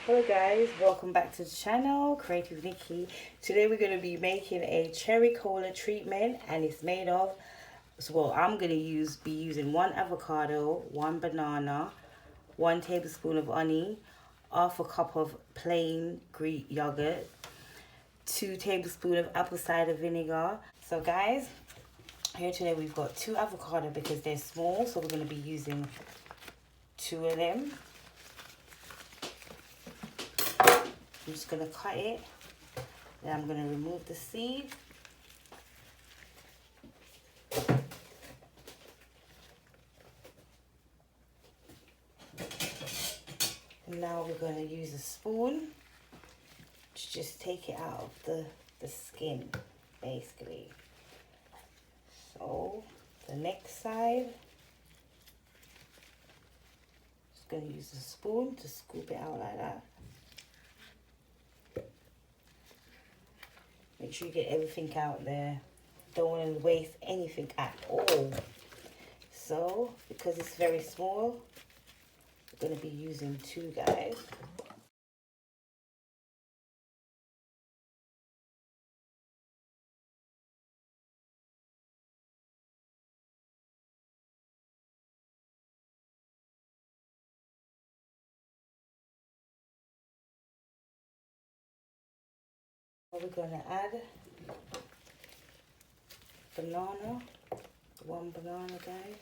Hello guys, welcome back to the channel, Creative Nikki. Today we're going to be making a cherry cola treatment, and it's made of, I'm going to be using 1 avocado, 1 banana, 1 tablespoon of honey, half a cup of plain Greek yogurt, 2 tablespoons of apple cider vinegar. So guys, here today we've got 2 avocado because they're small, so we're going to be using 2 of them. I'm just going to cut it, then I'm going to remove the seed. And now we're going to use a spoon to just take it out of the skin, basically. So the next side, just going to use a spoon to scoop it out like that. Make sure you get everything out there. Don't want to waste anything at all. So, because it's very small, we're going to be using 2, guys. We're going to add banana, 1 banana, guys.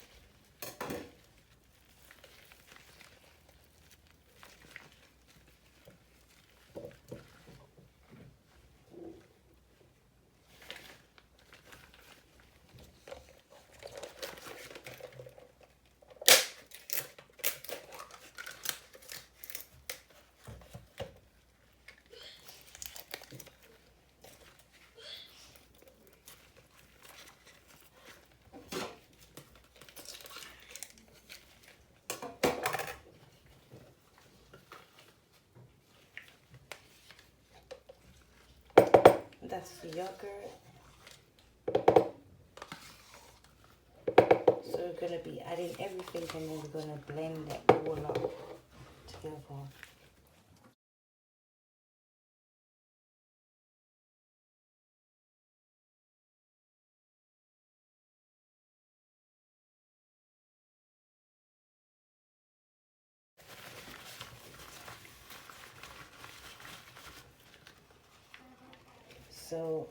That's the yogurt. So we're going to be adding everything, and then we're going to blend it all up together. So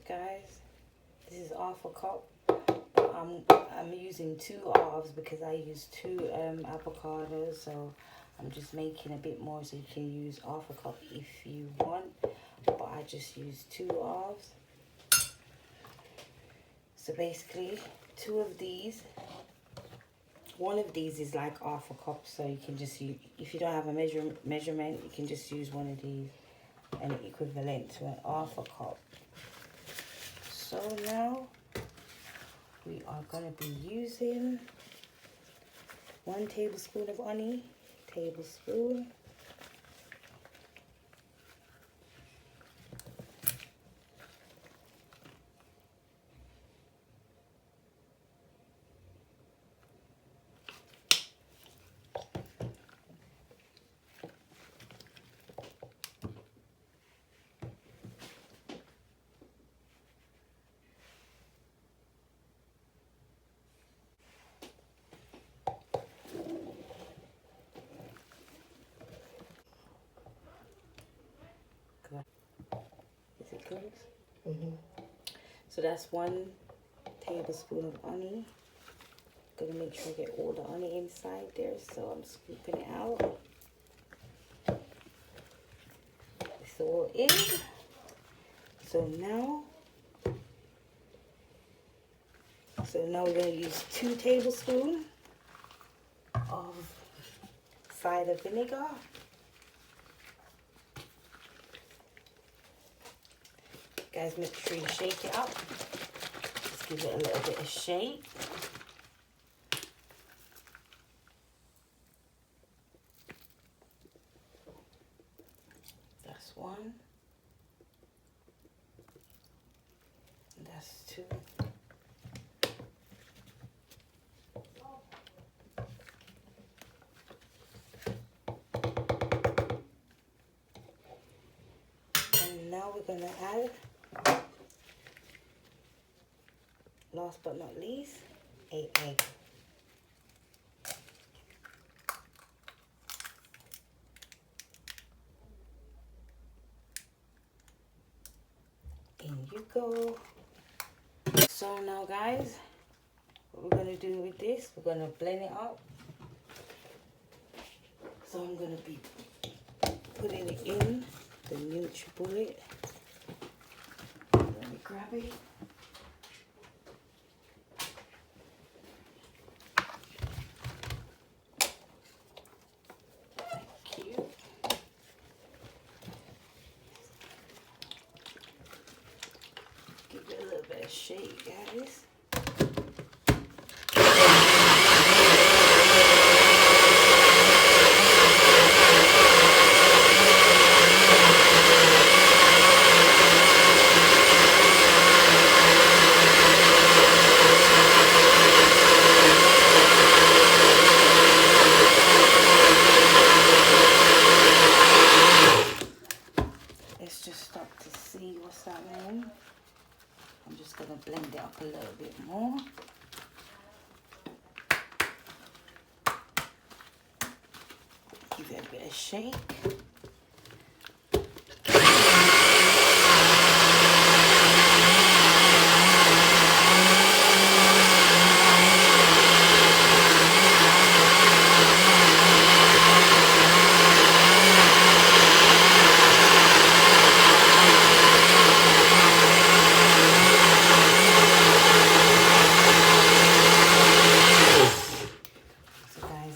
guys, this is half a cup. I'm using 2 halves because I use 2 avocados, so I'm just making a bit more, so you can use half a cup if you want, but I just use 2 halves. So basically 2 of these, 1 of these is like half a cup, so you can just use, if you don't have a measurement, you can just use 1 of these, and equivalent to an half a cup. So now we are going to be using 1 tablespoon of honey, tablespoon. Is it close? So that's 1 tablespoon of honey. Gonna make sure I get all the honey inside there, so I'm scooping it out. It's all in. So now we're gonna use 2 tablespoons of cider vinegar. Guys, make sure you shake it up. Just give it a little bit of shake. That's 1. That's 2. And now we're gonna add, last but not least, 8 eggs. In you go. So now guys, what we're gonna do with this, we're gonna blend it up. So I'm gonna be putting it in the NutriBullet. Let me grab it. Thank you. Give it a little bit of shake, guys. Let's just stop to see what's happening. I'm just going to blend it up a little bit more. Give it a bit of shake.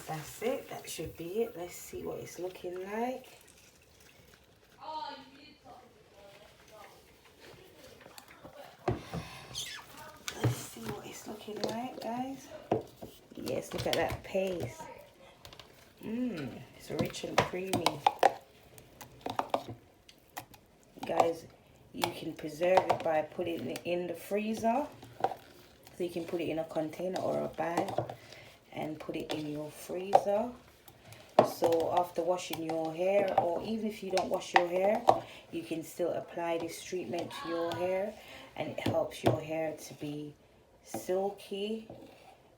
That's it. That should be it. Let's see what it's looking like. Let's see what it's looking like, guys. Yes, look at that paste. It's rich and creamy. Guys, you can preserve it by putting it in the freezer. So you can put it in a container or a bag and put it in your freezer. So after washing your hair, or even if you don't wash your hair, you can still apply this treatment to your hair, and it helps your hair to be silky.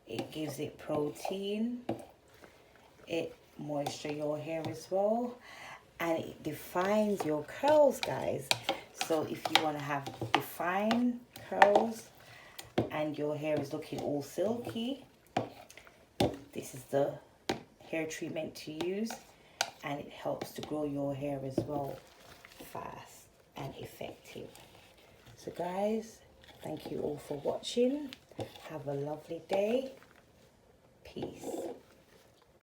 It gives it protein. It moistures your hair as well, and it defines your curls, guys. So if you want to have defined curls and your hair is looking all silky, this is the hair treatment to use, and it helps to grow your hair as well, fast and effective. So guys, thank you all for watching. Have a lovely day. Peace.